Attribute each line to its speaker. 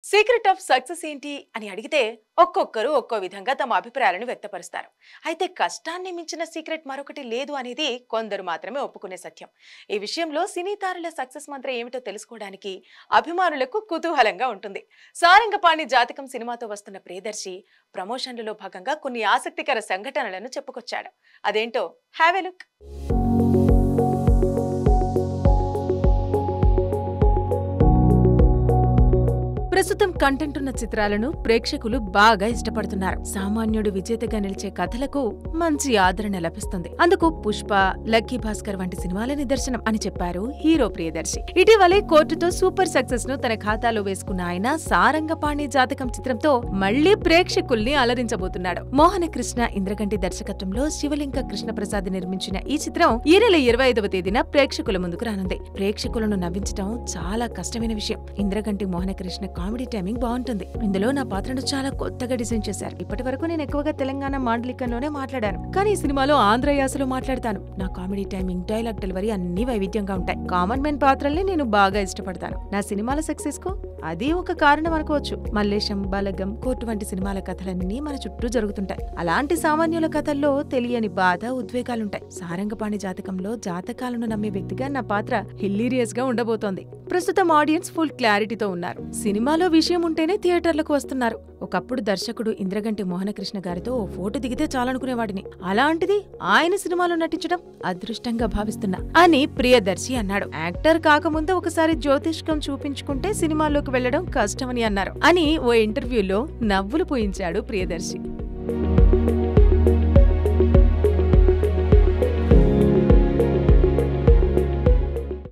Speaker 1: Secret of success ఏంటి అని అడిగితే ఒక్కొక్కరు ఒక్కో విధంగా తమ అభిప్రాయాలను వ్యక్తపరుస్తారు. అయితే కష్టాన్ని మించిన సీక్రెట్ మరొకటి లేదు అనేది కొందరు మాత్రమే ఒప్పుకునే సత్యం. ఈ విషయంలో సినీ తారల సక్సెస్ మంత్రం ఏమిటో తెలుసుకోవడానికి అభిమానులకు కుతూహలంగా ఉంటుంది. సారంగపాణి జాతకం సినిమాతో వస్తున్న ప్రియదర్శి ప్రమోషన్లలో భాగంగా కొన్ని ఆసక్తికర సంఘటనలను చెప్పుకొచ్చాడు. అదేంటో హ్యావ్ ఎ లుక్. ప్రస్తుతం కంటెంట్ ఉన్న చిత్రాలను ప్రేక్షకులు బాగా ఇష్టపడుతున్నారు. సామాన్యుడు విజేతగా నిలిచే కథలకు మంచి ఆదరణ లభిస్తుంది. అందుకు పుష్ప, లక్కీ భాస్కర్ వంటి సినిమాల నిదర్శనం అని చెప్పారు హీరో ప్రియదర్శి. ఇటీవలే కోర్టుతో సూపర్ సక్సెస్ ను తన ఖాతాలో వేసుకున్న ఆయన సారంగపాణి జాతకం చిత్రంతో మళ్లీ ప్రేక్షకుల్ని అలరించబోతున్నాడు. మోహనకృష్ణ ఇంద్రగంటి దర్శకత్వంలో శివలింక కృష్ణప్రసాద్ నిర్మించిన ఈ చిత్రం ఈ నెల 25వ తేదీన ప్రేక్షకుల ముందుకు రానుంది. ప్రేక్షకులను నవ్వించడం చాలా కష్టమైన విషయం. ఇంద్రగంటి మోహనకృష్ణ కామెడీ టైమింగ్ బాగుంటుంది. ఇందులో నా పాత్రను చాలా కొత్తగా డిజైన్ చేశారు. ఇప్పటి వరకు నేను ఎక్కువగా తెలంగాణ మాండలికంలోనే మాట్లాడాను, కానీ ఈ సినిమాలో ఆంధ్ర యాసలో మాట్లాడతాను. నా కామెడీ టైమింగ్, డైలాగ్ డెలివరీ అన్ని వైవిధ్యంగా ఉంటాయి. కామన్ మెన్ పాత్రల్ని నేను బాగా ఇష్టపడతాను. నా సినిమాల సక్సెస్ కు అది ఒక కారణం అనుకోవచ్చు. మల్లేశం, బలగం, కోర్టు వంటి సినిమాల కథలన్నీ మన చుట్టూ జరుగుతుంటాయి. అలాంటి సామాన్యుల కథల్లో తెలియని బాధ, ఉద్వేగాలుంటాయి. సారంగపాణి జాతకంలో జాతకాలను నమ్మే వ్యక్తిగా నా పాత్ర హిల్లీరియస్ గా ఉండబోతోంది. ప్రస్తుతం ఆడియన్స్ ఫుల్ క్లారిటీతో ఉన్నారు. సినిమాలో విషయం ఉంటేనే థియేటర్లకు వస్తున్నారు. ఒకప్పుడు దర్శకుడు ఇంద్రగంటి మోహనకృష్ణ గారితో ఓ ఫోటో దిగితే చాలనుకునేవాడిని. అలాంటిది ఆయన సినిమాలో నటించడం అదృష్టంగా భావిస్తున్నా అని ప్రియదర్శి అన్నాడు. యాక్టర్ కాకముందు ఒకసారి జ్యోతిష్కం చూపించుకుంటే సినిమాల్లోకి వెళ్లడం కష్టమని అన్నారు అని ఓ ఇంటర్వ్యూలో నవ్వులు పూయించాడు ప్రియదర్శి.